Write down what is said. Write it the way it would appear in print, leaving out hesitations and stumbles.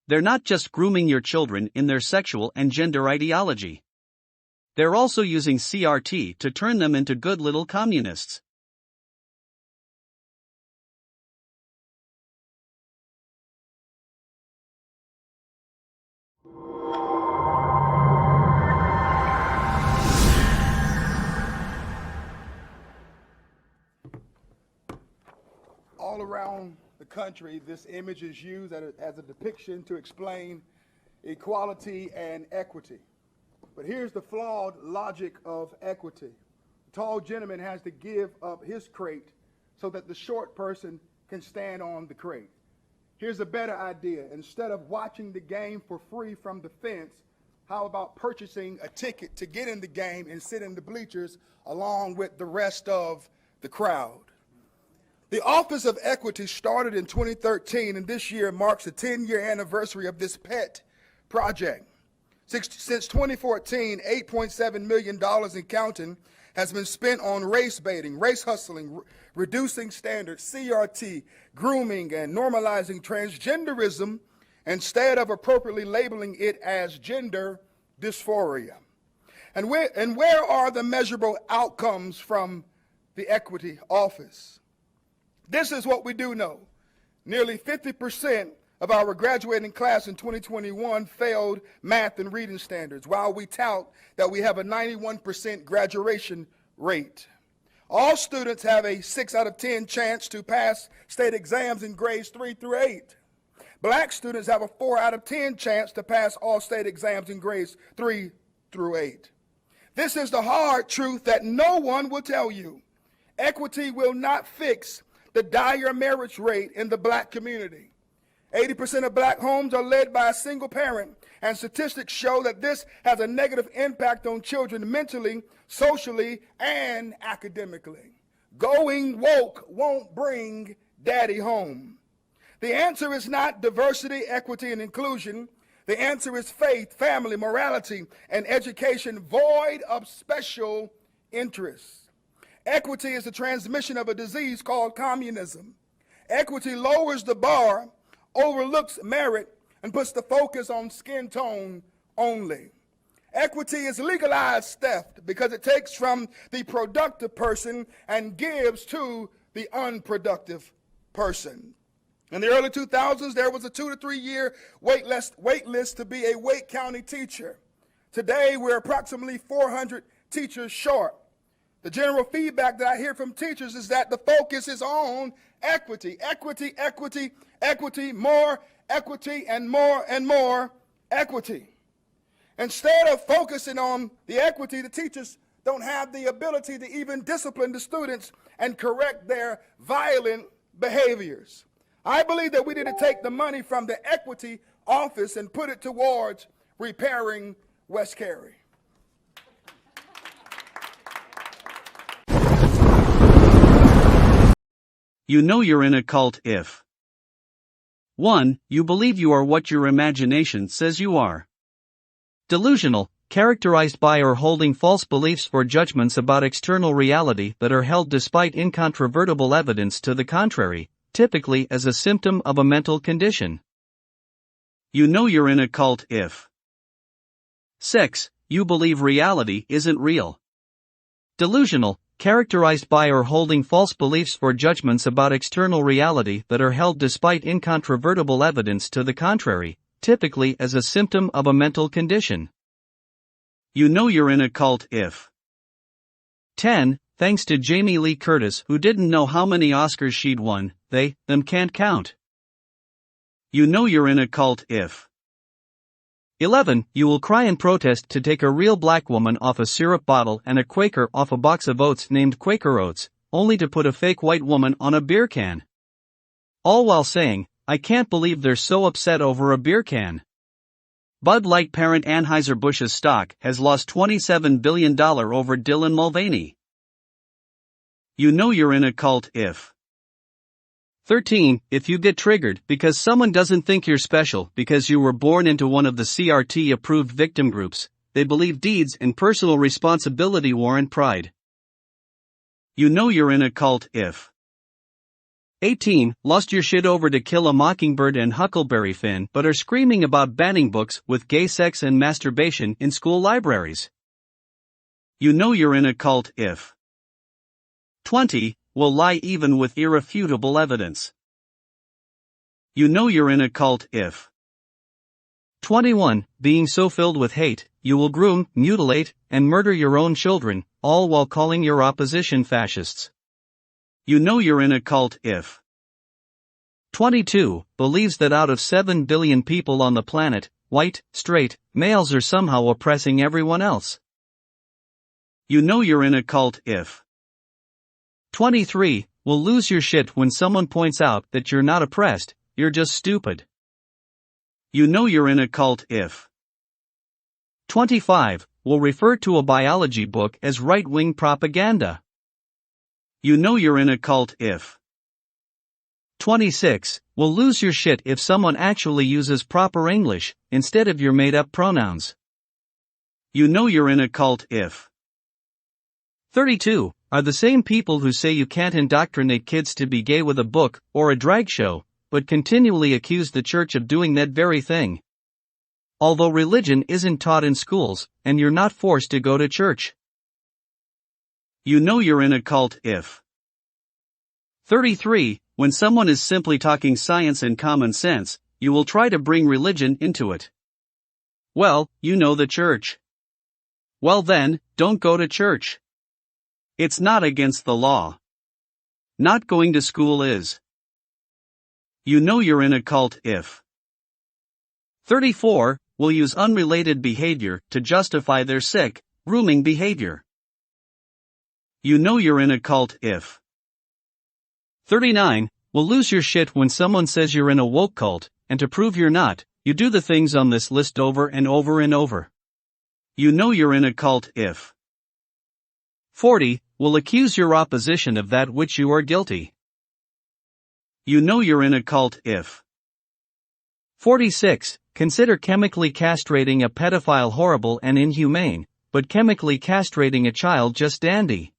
They're not just grooming your children in their sexual and gender ideology. They're also using CRT to turn them into good little communists. All around the country, this image is used as a depiction to explain equality and equity. But here's the flawed logic of equity. The tall gentleman has to give up his crate so that the short person can stand on the crate. Here's a better idea. Instead of watching the game for free from the fence, how about purchasing a ticket to get in the game and sit in the bleachers along with the rest of the crowd? The Office of Equity started in 2013, and this year marks the 10-year anniversary of this pet project. Since 2014, $8.7 million and counting has been spent on race baiting, race hustling, reducing standards, CRT, grooming, and normalizing transgenderism instead of appropriately labeling it as gender dysphoria. And where are the measurable outcomes from the Equity Office? This is what we do know. Nearly 50% of our graduating class in 2021 failed math and reading standards, while we tout that we have a 91% graduation rate. All students have a 6 out of 10 chance to pass state exams in grades 3 through 8. Black students have a 4 out of 10 chance to pass all state exams in grades 3 through 8. This is the hard truth that no one will tell you. Equity will not fix the dire marriage rate in the black community. 80% of black homes are led by a single parent, and statistics show that this has a negative impact on children mentally, socially, and academically. Going woke won't bring daddy home. The answer is not diversity, equity, and inclusion. The answer is faith, family, morality, and education void of special interests. Equity is the transmission of a disease called communism. Equity lowers the bar, overlooks merit, and puts the focus on skin tone only. Equity is legalized theft because it takes from the productive person and gives to the unproductive person. In the early 2000s, there was a 2 to 3 year wait list to be a Wake County teacher. Today, we're approximately 400 teachers short. The general feedback that I hear from teachers is that the focus is on equity, equity, equity, equity, more equity, and more equity. Instead of focusing on the equity, the teachers don't have the ability to even discipline the students and correct their violent behaviors. I believe that we need to take the money from the Equity Office and put it towards repairing West Cary. You know you're in a cult if 1. You believe you are what your imagination says you are. Delusional, characterized by or holding false beliefs or judgments about external reality that are held despite incontrovertible evidence to the contrary, typically as a symptom of a mental condition. You know you're in a cult if 6. You believe reality isn't real. Delusional, characterized by or holding false beliefs or judgments about external reality that are held despite incontrovertible evidence to the contrary, typically as a symptom of a mental condition. You know you're in a cult if 10. Thanks to Jamie Lee Curtis, who didn't know how many Oscars she'd won, them can't count. You know you're in a cult if 11. You will cry in protest to take a real black woman off a syrup bottle and a Quaker off a box of oats named Quaker Oats, only to put a fake white woman on a beer can. All while saying, I can't believe they're so upset over a beer can. Bud Light parent Anheuser-Busch's stock has lost $27 billion over Dylan Mulvaney. You know you're in a cult if 13. If you get triggered because someone doesn't think you're special because you were born into one of the CRT-approved victim groups, they believe deeds and personal responsibility warrant pride. You know you're in a cult if 18. Lost your shit over To Kill a Mockingbird and Huckleberry Finn but are screaming about banning books with gay sex and masturbation in school libraries. You know you're in a cult if 20. Will lie even with irrefutable evidence. You know you're in a cult if 21. Being so filled with hate, you will groom, mutilate, and murder your own children, all while calling your opposition fascists. You know you're in a cult if 22. Believes that out of 7 billion people on the planet, white, straight, males are somehow oppressing everyone else. You know you're in a cult if 23. Will lose your shit when someone points out that you're not oppressed, you're just stupid. You know you're in a cult if 25. Will refer to a biology book as right-wing propaganda. You know you're in a cult if 26. Will lose your shit if someone actually uses proper English instead of your made-up pronouns. You know you're in a cult if 32. Are the same people who say you can't indoctrinate kids to be gay with a book or a drag show, but continually accuse the church of doing that very thing. Although religion isn't taught in schools, and you're not forced to go to church. You know you're in a cult if 33. When someone is simply talking science and common sense, you will try to bring religion into it. Well, you know the church. Well then, don't go to church. It's not against the law. Not going to school is. You know you're in a cult if 34. Will use unrelated behavior to justify their sick, grooming behavior. You know you're in a cult if 39. Will lose your shit when someone says you're in a woke cult, and to prove you're not, you do the things on this list over and over and over. You know you're in a cult if 40. Will accuse your opposition of that which you are guilty. You know you're in a cult if 46. Consider chemically castrating a pedophile horrible and inhumane, but chemically castrating a child just dandy.